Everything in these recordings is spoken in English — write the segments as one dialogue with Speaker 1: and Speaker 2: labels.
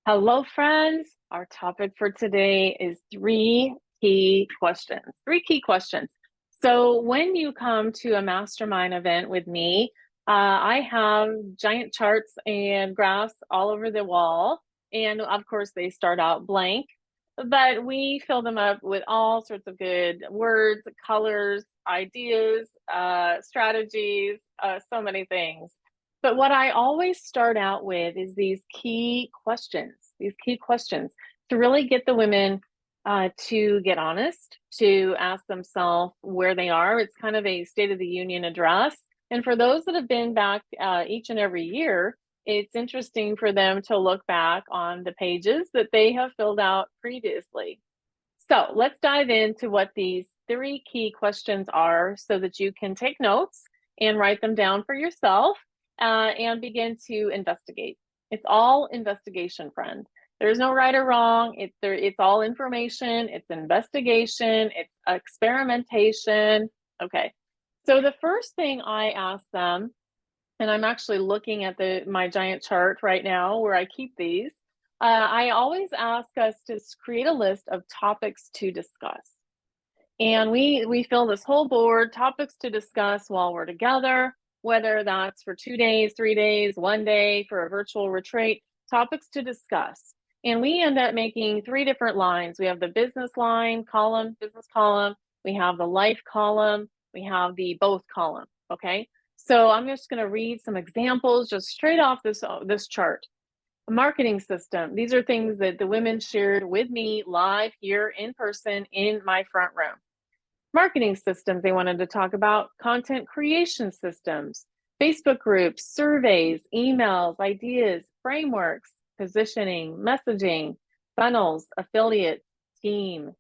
Speaker 1: Hello, friends. Our topic for today is three key questions. Three key questions. So, when you come to a mastermind event with me, I have giant charts and graphs all over the wall. And of course, they start out blank, but we fill them up with all sorts of good words, colors, ideas, strategies, so many things. But what I always start out with is these key questions to really get the women to get honest, to ask themselves where they are. It's kind of a State of the Union address. And for those that have been back each and every year, it's interesting for them to look back on the pages that they have filled out previously. So let's dive into what these three key questions are so that you can take notes and write them down for yourself and begin to investigate. It's all investigation, friend. There's no right or wrong. It's all information. It's investigation. It's experimentation. Okay. So the first thing I ask them, and I'm actually looking at my giant chart right now where I keep these. I always ask us to create a list of topics to discuss. And we fill this whole board, topics to discuss while we're together, whether that's for 2 days, 3 days, one day for a virtual retreat, topics to discuss. And we end up making three different lines. We have the business line column, business column, we have the life column, we have the both column. Okay. So I'm just going to read some examples just straight off this chart. A marketing system. These are things that the women shared with me live here in person in my front room. Marketing systems they wanted to talk about, content creation systems, Facebook groups, surveys, emails, ideas, frameworks, positioning, messaging, funnels, affiliate, team,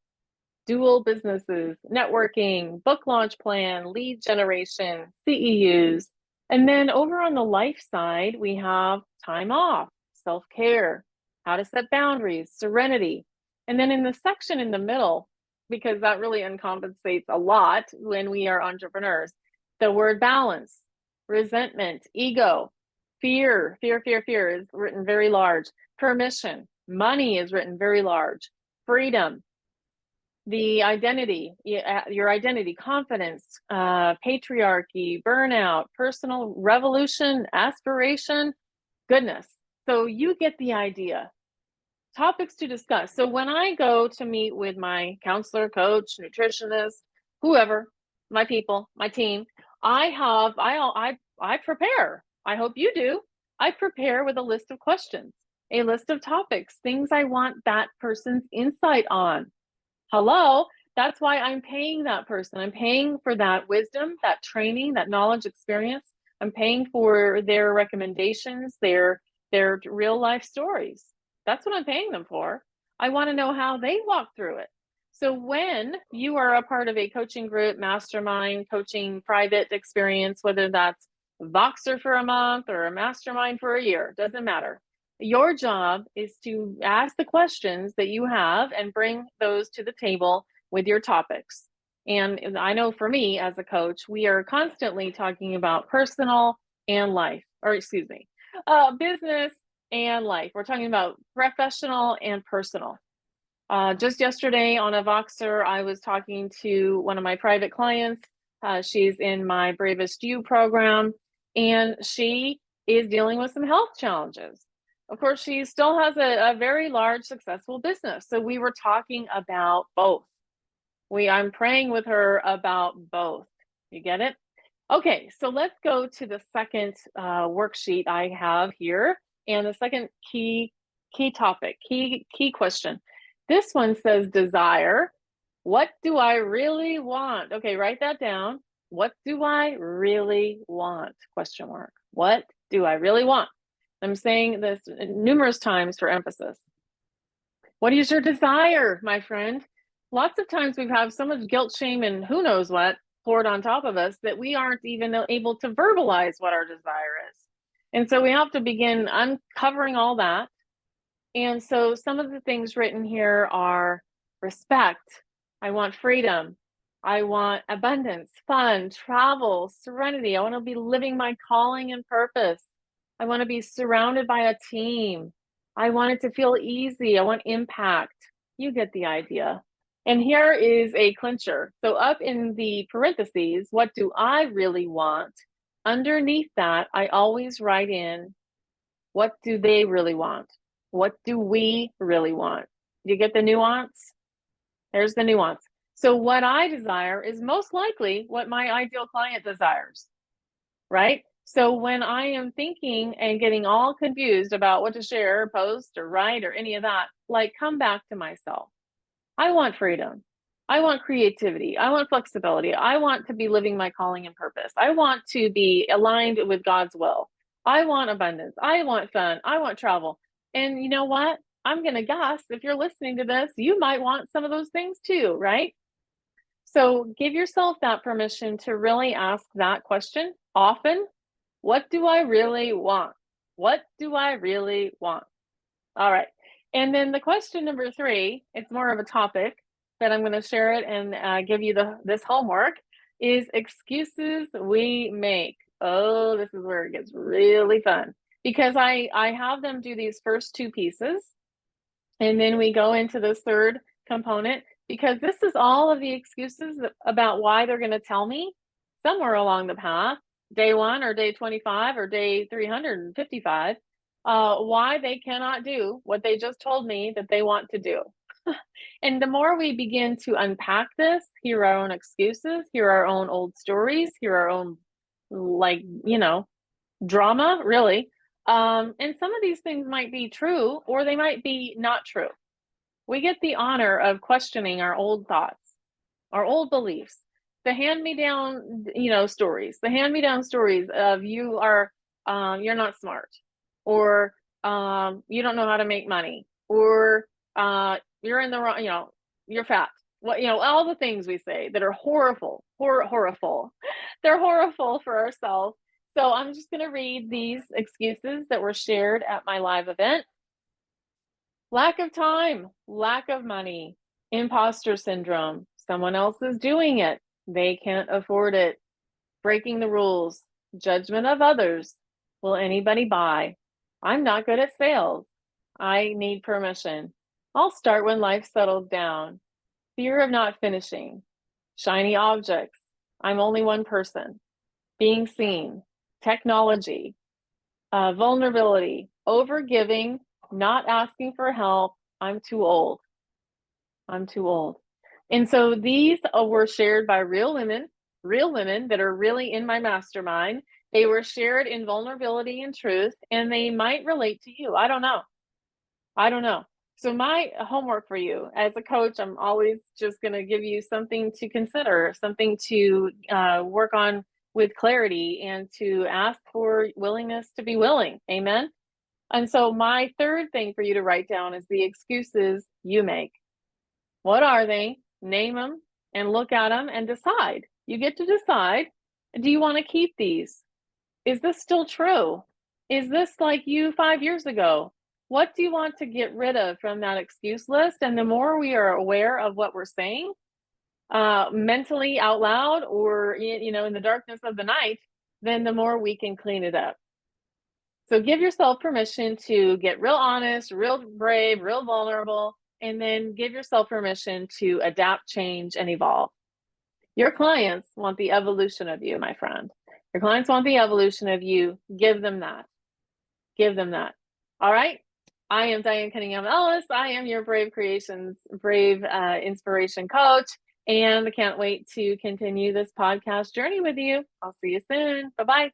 Speaker 1: dual businesses, networking, book launch plan, lead generation, CEUs. And then over on the life side, we have time off, self-care, how to set boundaries, serenity. And then in the section in the middle, because that really uncompensates a lot when we are entrepreneurs, the word balance, resentment, ego, fear is written very large, permission, money is written very large, freedom, the identity, your identity, confidence, patriarchy, burnout, personal revolution, aspiration, goodness. So you get the idea. Topics to discuss. So when I go to meet with my counselor, coach, nutritionist, whoever, my people, my team, I prepare. I hope you do. I prepare with a list of questions, a list of topics, things I want that person's insight on. Hello, that's why I'm paying that person. I'm paying for that wisdom, that training, that knowledge, experience. I'm paying for their recommendations, their real life stories. That's what I'm paying them for. I want to know how they walk through it. So when you are a part of a coaching group, mastermind, coaching private experience, whether that's Voxer for a month or a mastermind for a year, doesn't matter. Your job is to ask the questions that you have and bring those to the table with your topics. And I know for me as a coach, we are constantly talking about personal and life, or excuse me, business and life. We're talking about professional and personal. Just yesterday on a Voxer, I was talking to one of my private clients. She's in my Bravest You program, and she is dealing with some health challenges. Of course, she still has a very large, successful business. So we were talking about both. I'm praying with her about both. You get it? Okay, so let's go to the second worksheet I have here, and the second key topic, key question. This one says desire. What do I really want? Okay, write that down. What do I really want? Question mark. What do I really want? I'm saying this numerous times for emphasis. What is your desire, my friend? Lots of times we've had so much guilt, shame, and who knows what poured on top of us that we aren't even able to verbalize what our desire is. And so we have to begin uncovering all that. And so some of the things written here are respect. I want freedom. I want abundance, fun, travel, serenity. I want to be living my calling and purpose. I want to be surrounded by a team. I want it to feel easy. I want impact. You get the idea. And here is a clincher. So up in the parentheses, what do I really want? Underneath that, I always write in, what do they really want? What do we really want? You get the nuance? There's the nuance. So what I desire is most likely what my ideal client desires, right? So when I am thinking and getting all confused about what to share, post, or write, or any of that, like, come back to myself. I want freedom. I want creativity. I want flexibility. I want to be living my calling and purpose. I want to be aligned with God's will. I want abundance. I want fun. I want travel. And you know what? I'm going to guess if you're listening to this, you might want some of those things too, right? So give yourself that permission to really ask that question often. What do I really want? What do I really want? All right. And then the question number 3, it's more of a topic, but I'm going to share it and give you this homework, is excuses we make. Oh, this is where it gets really fun, because I have them do these first 2 pieces, and then we go into this third component, because this is all of the excuses about why they're going to tell me somewhere along the path, day 1 or day 25 or day 355, why they cannot do what they just told me that they want to do. And the more we begin to unpack this, hear our own excuses, hear our own old stories, hear our own, like, drama, really. And some of these things might be true, or they might be not true. We get the honor of questioning our old thoughts, our old beliefs, the hand-me-down, stories, the hand-me-down stories of you're not smart, or you don't know how to make money, or you're in the wrong, you're fat. All the things we say that are horrible, horrible. They're horrible for ourselves. So I'm just going to read these excuses that were shared at my live event. Lack of time, lack of money, imposter syndrome, someone else is doing it, they can't afford it, breaking the rules, judgment of others, will anybody buy? I'm not good at sales, I need permission, I'll start when life settles down, fear of not finishing, shiny objects, I'm only one person, being seen, technology, vulnerability, overgiving, not asking for help, I'm too old. I'm too old. And so these were shared by real women that are really in my mastermind. They were shared in vulnerability and truth, and they might relate to you. I don't know. So my homework for you as a coach, I'm always just going to give you something to consider, something to work on with clarity, and to ask for willingness to be willing. Amen. And so my third thing for you to write down is the excuses you make. What are they? Name them and look at them and decide. You get to decide, do you want to keep these? Is this still true? Is this like you 5 years ago? What do you want to get rid of from that excuse list? And the more we are aware of what we're saying, mentally out loud, or in the darkness of the night, then the more we can clean it up. So give yourself permission to get real honest, real brave, real vulnerable, and then give yourself permission to adapt, change, and evolve. Your clients want the evolution of you, my friend. Your clients want the evolution of you. Give them that. Give them that. All right. I am Diane Cunningham Ellis. I am your Brave Creations, Brave Inspiration Coach, and I can't wait to continue this podcast journey with you. I'll see you soon. Bye-bye.